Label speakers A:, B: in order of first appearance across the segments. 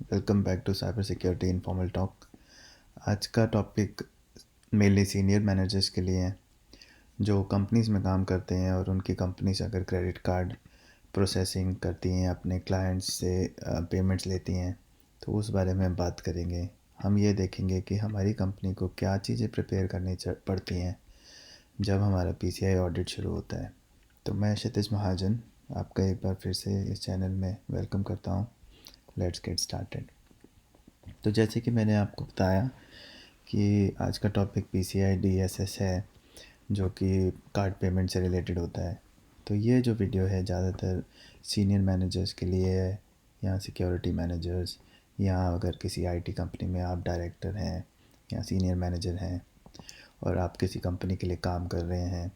A: Welcome back to cyber security informal talk. आज का topic mainly senior managers के लिए है जो कंपनीज़ में काम करते हैं और उनकी कंपनीज अगर क्रेडिट कार्ड प्रोसेसिंग करती हैं, अपने क्लाइंट्स से पेमेंट्स लेती हैं, तो उस बारे में हम बात करेंगे। हम ये देखेंगे कि हमारी कंपनी को क्या चीज़ें प्रिपेयर करनी पड़ती हैं जब हमारा PCI ऑडिट शुरू होता है। तो मैं क्षितिज महाजन आपका एक बार फिर से इस चैनल में वेलकम करता हूँ। Let's get started. तो जैसे कि मैंने आपको बताया कि आज का टॉपिक PCI DSS है जो कि कार्ड पेमेंट से रिलेटेड होता है। तो ये जो वीडियो है ज़्यादातर सीनियर मैनेजर्स के लिए है, या सिक्योरिटी मैनेजर्स, या अगर किसी IT कंपनी में आप डायरेक्टर हैं या सीनियर मैनेजर हैं और आप किसी कंपनी के लिए काम कर रहे हैं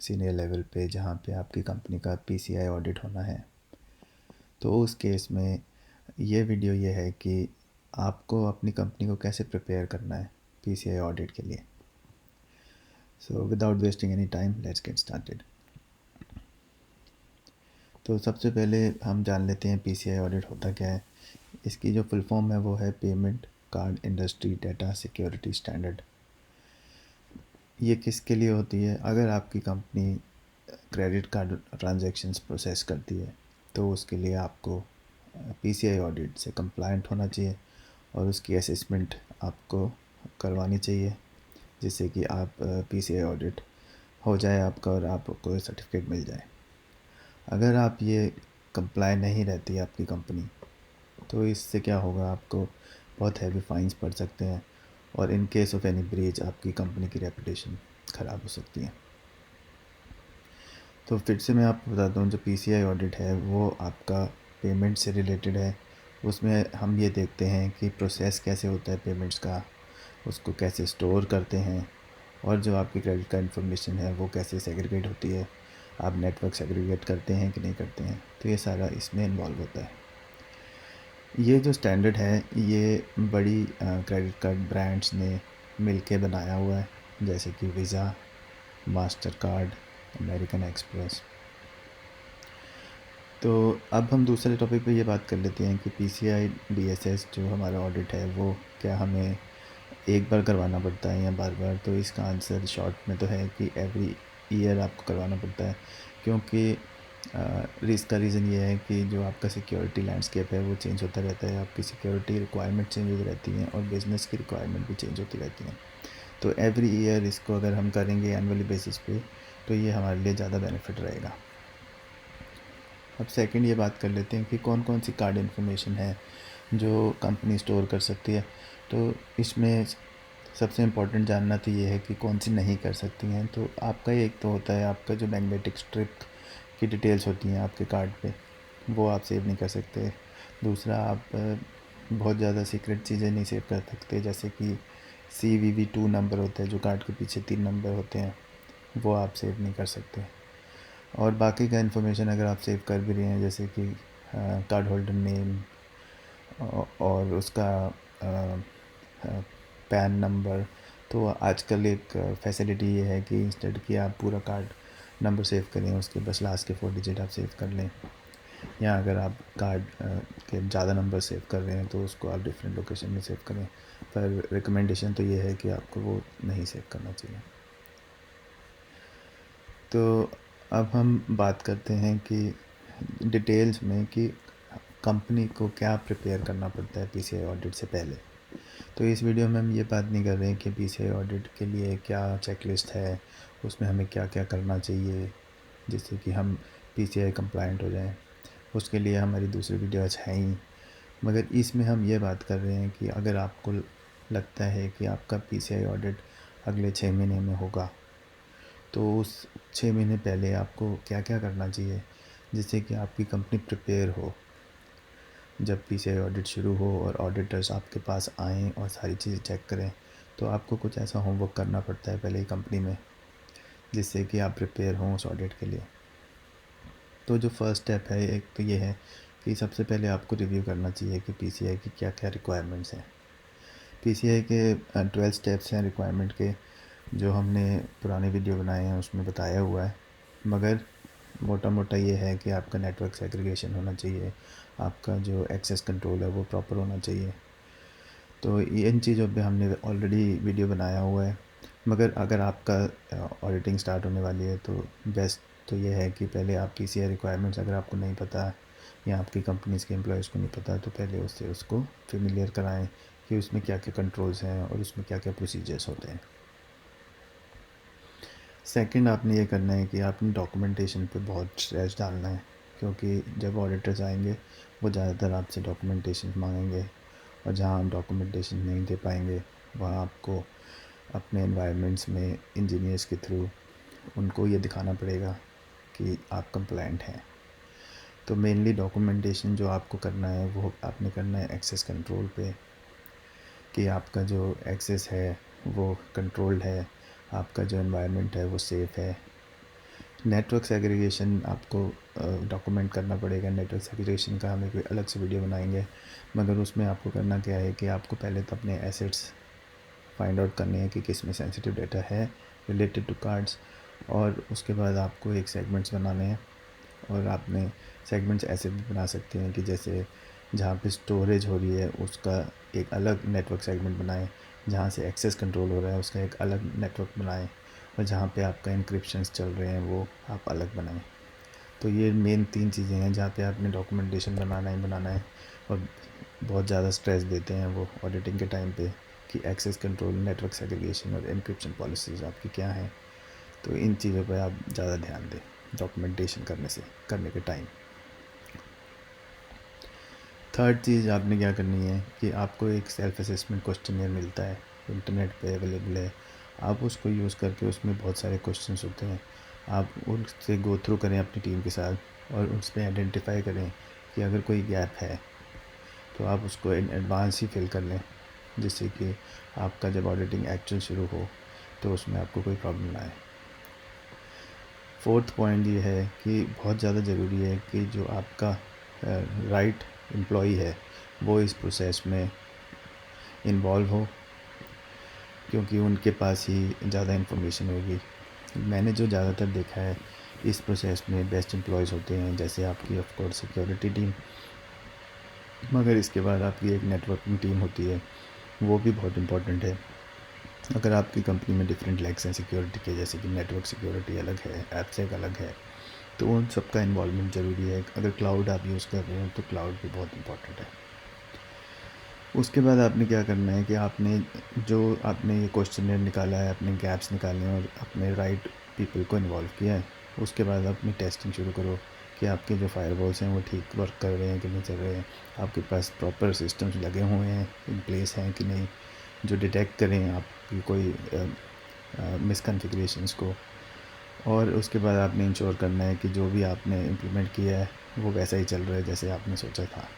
A: सीनियर लेवल पे जहाँ पे आपकी कंपनी का PCI ऑडिट होना है, तो उस केस में ये वीडियो ये है कि आपको अपनी कंपनी को कैसे प्रिपेयर करना है PCI ऑडिट के लिए। So without wasting any time let's get started. तो सबसे पहले हम जान लेते हैं PCI ऑडिट होता क्या है। इसकी जो फुल फॉर्म है वो है payment card industry data security standard. ये किसके लिए होती है? अगर आपकी company credit card transactions process करती है तो उसके लिए आपको PCI ऑडिट से कंप्लायंट होना चाहिए और उसकी असेसमेंट आपको करवानी चाहिए, जिससे कि आप PCI ऑडिट हो जाए आपका और आपको सर्टिफिकेट मिल जाए। अगर आप ये कंप्लाई नहीं रहती आपकी कंपनी, तो इससे क्या होगा, आपको बहुत हैवी फाइन्स पड़ सकते हैं और in case of any breach आपकी कंपनी की रेपुटेशन ख़राब हो सकती है। तो फिर से मैं आपको बताता हूँ, जो PCI ऑडिट है वो आपका पेमेंट से रिलेटेड है। उसमें हम ये देखते हैं कि प्रोसेस कैसे होता है पेमेंट्स का, उसको कैसे स्टोर करते हैं, और जो आपकी क्रेडिट कार्ड इन्फॉर्मेशन है वो कैसे सेग्रीगेट होती है, आप नेटवर्क सेग्रीगेट करते हैं कि नहीं करते हैं, तो ये सारा इसमें इन्वॉल्व होता है। ये जो स्टैंडर्ड है ये बड़ी क्रेडिट कार्ड ब्रांड्स ने मिलके बनाया हुआ है, जैसे कि visa, master card, American express. तो अब हम दूसरे टॉपिक पे ये बात कर लेते हैं कि PCI DSS जो हमारा ऑडिट है वो क्या हमें एक बार करवाना पड़ता है या बार बार। तो इसका आंसर शॉर्ट में तो है कि एवरी ईयर आपको करवाना पड़ता है, क्योंकि इसका रीज़न ये है कि जो आपका सिक्योरिटी लैंडस्केप है वो चेंज होता रहता है, आपकी सिक्योरिटी रिक्वायरमेंट चेंज होती रहती हैं और बिज़नेस की रिक्वायरमेंट भी चेंज होती रहती हैं। तो एवरी ईयर इसको अगर हम करेंगे एनुअली बेसिस पे तो ये हमारे लिए ज़्यादा बेनिफिट रहेगा। अब सेकंड ये बात कर लेते हैं कि कौन कौन सी कार्ड इन्फॉर्मेशन है जो कंपनी स्टोर कर सकती है। तो इसमें सबसे इम्पोर्टेंट जानना तो ये है कि कौन सी नहीं कर सकती हैं। तो आपका एक तो होता है आपका जो मैग्नेटिक स्ट्रिप की डिटेल्स होती हैं आपके कार्ड पे, वो आप सेव नहीं कर सकते। दूसरा, आप बहुत ज़्यादा सीक्रेट चीज़ें नहीं सेव कर सकते, जैसे कि CVV2 नंबर होता है जो कार्ड के पीछे 3 नंबर होते हैं, वो आप सेव नहीं कर सकते। और बाकी का इन्फॉर्मेशन अगर आप सेव कर भी रहे हैं, जैसे कि कार्ड होल्डर नेम और उसका पैन नंबर, तो आजकल एक फैसिलिटी ये है कि इंस्टेड कि आप पूरा कार्ड नंबर सेव करें, उसके बस लास्ट के 4 डिजिट आप सेव कर लें, या अगर आप कार्ड के ज़्यादा नंबर सेव कर रहे हैं तो उसको आप डिफरेंट लोकेशन में सेव करें। पर रिकमेंडेशन तो ये है कि आपको वो नहीं सेव करना चाहिए। तो अब हम बात करते हैं कि डिटेल्स में कि कंपनी को क्या प्रिपेयर करना पड़ता है PCI ऑडिट से पहले। तो इस वीडियो में हम ये बात नहीं कर रहे हैं कि PCI ऑडिट के लिए क्या चेकलिस्ट है, उसमें हमें क्या क्या करना चाहिए जिससे कि हम PCI कंप्लायंट हो जाएं। उसके लिए हमारी दूसरी वीडियोज़ हैं ही, मगर इसमें हम ये बात कर रहे हैं कि अगर आपको लगता है कि आपका PCI ऑडिट अगले 6 महीने में होगा, तो उस 6 महीने पहले आपको क्या क्या करना चाहिए जिससे कि आपकी कंपनी प्रिपेयर हो। जब PCI ऑडिट शुरू हो और ऑडिटर्स आपके पास आएँ और सारी चीज़ें चेक करें, तो आपको कुछ ऐसा होमवर्क करना पड़ता है पहले ही कंपनी में, जिससे कि आप प्रिपेयर हों उस ऑडिट के लिए। तो जो फर्स्ट स्टेप है, एक तो ये है कि सबसे पहले आपको रिव्यू करना चाहिए कि PCI की क्या क्या रिक्वायरमेंट्स हैं। PCI के 12 स्टेप्स हैं रिक्वायरमेंट के, जो हमने पुराने वीडियो बनाए हैं उसमें बताया हुआ है, मगर मोटा मोटा ये है कि आपका नेटवर्क सेग्रीगेशन होना चाहिए, आपका जो एक्सेस कंट्रोल है वो प्रॉपर होना चाहिए। तो इन चीज़ों पे हमने ऑलरेडी वीडियो बनाया हुआ है, मगर अगर आपका ऑडिटिंग स्टार्ट होने वाली है तो बेस्ट तो ये है कि पहले आप PCI रिक्वायरमेंट्स अगर आपको नहीं पता या आपकी कंपनीज़ के एम्प्लॉयज़ को नहीं पता तो पहले उससे उसको फेमिलियर कराएं कि उसमें क्या क्या कंट्रोल्स हैं और उसमें क्या क्या प्रोसीजर्स होते हैं। सेकंड, आपने ये करना है कि आपने डॉक्यूमेंटेशन पे बहुत स्ट्रेस डालना है, क्योंकि जब ऑडिटर्स आएंगे वो ज़्यादातर आपसे डॉक्यूमेंटेशन मांगेंगे, और जहाँ आप डॉक्यूमेंटेशन नहीं दे पाएंगे वहाँ आपको अपने एनवायरनमेंट्स में इंजीनियर्स के थ्रू उनको ये दिखाना पड़ेगा कि आप कंप्लायंट हैं। तो मेनली डॉक्यूमेंटेशन जो आपको करना है वो आपने करना है एक्सेस कंट्रोल पे, कि आपका जो एक्सेस है वो कंट्रोल्ड है, आपका जो एनवायरनमेंट है वो सेफ़ है। नेटवर्क सेग्रीगेशन आपको डॉक्यूमेंट करना पड़ेगा। नेटवर्क सेग्रीगेशन का हम एक अलग से वीडियो बनाएंगे, मगर उसमें आपको करना क्या है कि आपको पहले तो अपने एसेट्स फाइंड आउट करने हैं कि किस में सेंसिटिव डाटा है रिलेटेड टू कार्ड्स, और उसके बाद आपको एक सेगमेंट्स बनाने हैं। और आपने सेगमेंट्स ऐसे भी बना सकते हैं कि जैसे जहाँ पे स्टोरेज हो रही है उसका एक अलग नेटवर्क सेगमेंट बनाएं, जहाँ से एक्सेस कंट्रोल हो रहा है उसका एक अलग नेटवर्क बनाएं, और जहाँ पे आपका इंक्रिप्शंस चल रहे हैं वो आप अलग बनाएं। तो ये मेन 3 चीज़ें हैं जहाँ पे आपने डॉक्यूमेंटेशन बनाना ही बनाना है, और बहुत ज़्यादा स्ट्रेस देते हैं वो ऑडिटिंग के टाइम पे कि एक्सेस कंट्रोल, नेटवर्क सेग्रीगेशन और इंक्रिप्शन पॉलिसीज़ आपकी क्या हैं। तो इन चीज़ों पर आप ज़्यादा ध्यान दें डॉक्यूमेंटेशन करने के टाइम। थर्ड चीज़ आपने क्या करनी है कि आपको एक सेल्फ असेसमेंट क्वेश्चनियर मिलता है, इंटरनेट पे अवेलेबल है। आप उसको यूज़ करके, उसमें बहुत सारे क्वेश्चंस होते हैं, आप उससे गो थ्रू करें अपनी टीम के साथ और उस पर आइडेंटिफाई करें कि अगर कोई गैप है तो आप उसको इन एडवांस ही फिल कर लें, जिससे कि आपका जब ऑडिटिंग एक्चुअल शुरू हो तो उसमें आपको कोई प्रॉब्लम ना आए। फोर्थ पॉइंट ये है कि बहुत ज़्यादा ज़रूरी है कि जो आपका राइट एम्प्लॉई है वो इस प्रोसेस में इन्वॉल्व हो, क्योंकि उनके पास ही ज़्यादा इन्फॉर्मेशन होगी। मैंने जो ज़्यादातर देखा है इस प्रोसेस में बेस्ट एम्प्लॉयज़ होते हैं, जैसे आपकी ऑफ कोर्स सिक्योरिटी टीम, मगर इसके बाद आपकी एक नेटवर्किंग टीम होती है, वो भी बहुत इम्पोर्टेंट है। अगर आपकी कंपनी में डिफरेंट लेग्स हैं सिक्योरिटी के, जैसे कि नेटवर्क सिक्योरिटी अलग है, ऐपसेक अलग है, तो उन सबका इन्वॉल्वमेंट ज़रूरी है। अगर क्लाउड आप यूज़ कर रहे हो तो क्लाउड भी बहुत इम्पोर्टेंट है। उसके बाद आपने क्या करना है कि आपने ये क्वेश्चनर निकाला है, अपने गैप्स निकाले हैं और अपने राइट पीपल को इन्वॉल्व किया है, उसके बाद अपनी टेस्टिंग शुरू करो कि आपके जो फायरवॉल्स हैं वो ठीक वर्क कर रहे हैं कि नहीं चल रहे हैं, आपके पास प्रॉपर सिस्टम्स लगे हुए हैं, इन प्लेस हैं कि नहीं, जो डिटेक्ट करें आपकी कोई मिसकॉन्फ़िगरेशंस को। और उसके बाद आपने इंश्योर करना है कि जो भी आपने इम्प्लीमेंट किया है वो वैसा ही चल रहा है जैसे आपने सोचा था।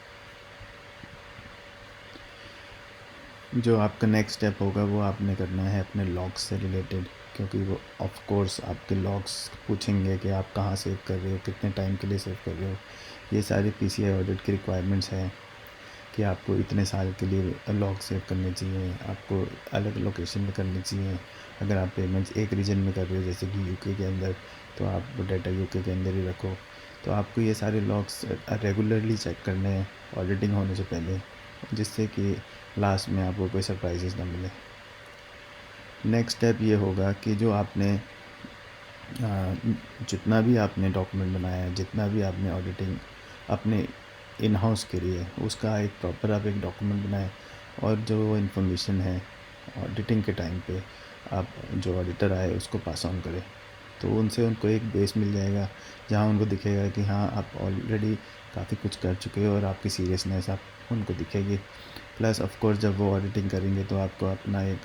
A: जो आपका नेक्स्ट स्टेप होगा वो आपने करना है अपने लॉग्स से रिलेटेड, क्योंकि वो ऑफ कोर्स आपके लॉग्स पूछेंगे कि आप कहाँ सेव कर रहे हो, कितने टाइम के लिए सेव कर रहे हो। ये सारी PCI ऑडिट की रिक्वायरमेंट्स हैं कि आपको इतने साल के लिए लॉग सेव करने चाहिए, आपको अलग लोकेशन में करनी चाहिए। अगर आप पेमेंट्स एक रीजन में कर रहे हो जैसे कि UK के अंदर, तो आप वो डाटा UK के अंदर ही रखो। तो आपको ये सारे लॉग्स रेगुलरली चेक करने हैं ऑडिटिंग होने से पहले, जिससे कि लास्ट में आपको कोई सरप्राइजेस ना मिले। नेक्स्ट स्टेप ये होगा कि जो आपने जितना भी आपने डॉक्यूमेंट बनाया है, जितना भी आपने ऑडिटिंग अपने इन हाउस के लिए, उसका एक प्रॉपर आप एक डॉक्यूमेंट बनाएं, और जो इन्फॉर्मेशन है ऑडिटिंग के टाइम पे आप जो ऑडिटर आए उसको पास ऑन करें। तो उनसे उनको एक बेस मिल जाएगा जहाँ उनको दिखेगा कि हाँ आप ऑलरेडी काफ़ी कुछ कर चुके हो और आपकी सीरियसनेस आप उनको दिखेगी। प्लस ऑफ कोर्स जब वो ऑडिटिंग करेंगे तो आपको अपना एक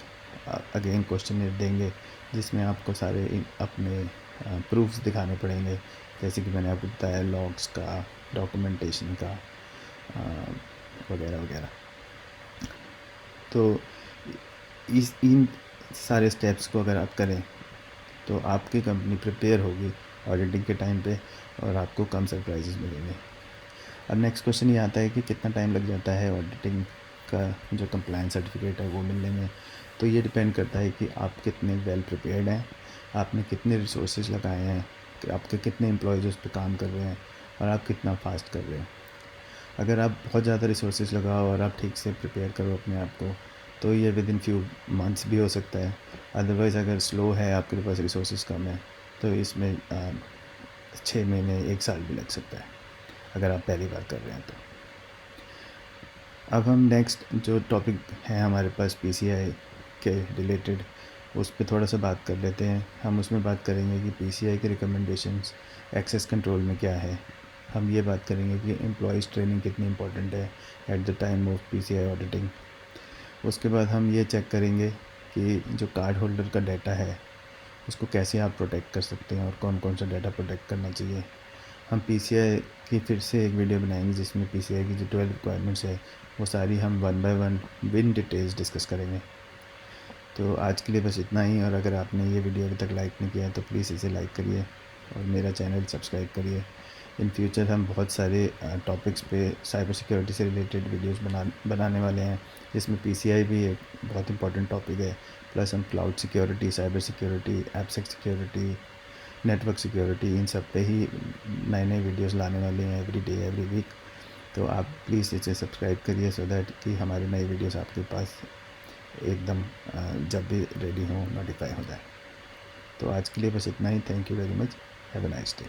A: अगेन क्वेश्चन देंगे जिसमें आपको सारे अपने प्रूफ्स दिखाने पड़ेंगे, जैसे कि मैंने आपको बताया लॉग्स का, डॉक्यूमेंटेशन का वगैरह वगैरह। तो इन सारे स्टेप्स को अगर आप करें तो आपकी कंपनी प्रिपेयर होगी ऑडिटिंग के टाइम पे और आपको कम सरप्राइजेस मिलेंगे। अब नेक्स्ट क्वेश्चन ये आता है कि कितना टाइम लग जाता है ऑडिटिंग का जो कंप्लायंस सर्टिफिकेट है वो मिलने में। तो ये डिपेंड करता है कि आप कितने वेल प्रिपेयर्ड हैं, आपने कितने रिसोर्सेज लगाए हैं कि आपके कितने एम्प्लॉयज़ उस पे काम कर रहे हैं और आप कितना फास्ट कर रहे हो। अगर आप बहुत ज़्यादा रिसोर्सेज लगाओ और आप ठीक से प्रिपेयर करो अपने आप को, तो ये विद इन फ्यू मंथ्स भी हो सकता है। अदरवाइज़ अगर स्लो है, आपके पास रिसोर्सेज कम है, तो इसमें 6 महीने 1 साल भी लग सकता है, अगर आप पहली बार कर रहे हैं तो। अब हम नेक्स्ट जो टॉपिक है हमारे पास PCI के रिलेटेड, उस पे थोड़ा सा बात कर लेते हैं। हम उसमें बात करेंगे कि PCI के रिकमेंडेशंस एक्सेस कंट्रोल में क्या है। हम ये बात करेंगे कि एम्प्लॉयज़ ट्रेनिंग कितनी इंपॉर्टेंट है at the time of PCI auditing. उसके बाद हम ये चेक करेंगे कि जो कार्ड होल्डर का डाटा है उसको कैसे आप प्रोटेक्ट कर सकते हैं और कौन कौन सा डाटा प्रोटेक्ट करना चाहिए। हम PCI की फिर से एक वीडियो बनाएंगे जिसमें PCI की जो 12 रिक्वायरमेंट्स है वो सारी हम 1 बाय 1 विन डिटेल्स डिस्कस करेंगे। तो आज के लिए बस इतना ही, और अगर आपने ये वीडियो अभी तक लाइक नहीं किया है तो प्लीज़ इसे लाइक करिए और मेरा चैनल सब्सक्राइब करिए। इन फ्यूचर हम बहुत सारे टॉपिक्स पे साइबर सिक्योरिटी से रिलेटेड वीडियोस बनाने वाले हैं, जिसमें PCI भी एक बहुत इंपॉर्टेंट टॉपिक है। प्लस हम cloud security, cyber security, AppSec security, network security, इन सब पे ही नए नए वीडियोस लाने वाले हैं एवरी डे एवरी वीक। तो आप प्लीज़ इसे सब्सक्राइब करिए सो दैट कि हमारे नए वीडियोस आपके पास एकदम जब भी रेडी हो नोटिफाई हो जाए। तो आज के लिए बस इतना ही। Thank you very much. Have a nice day.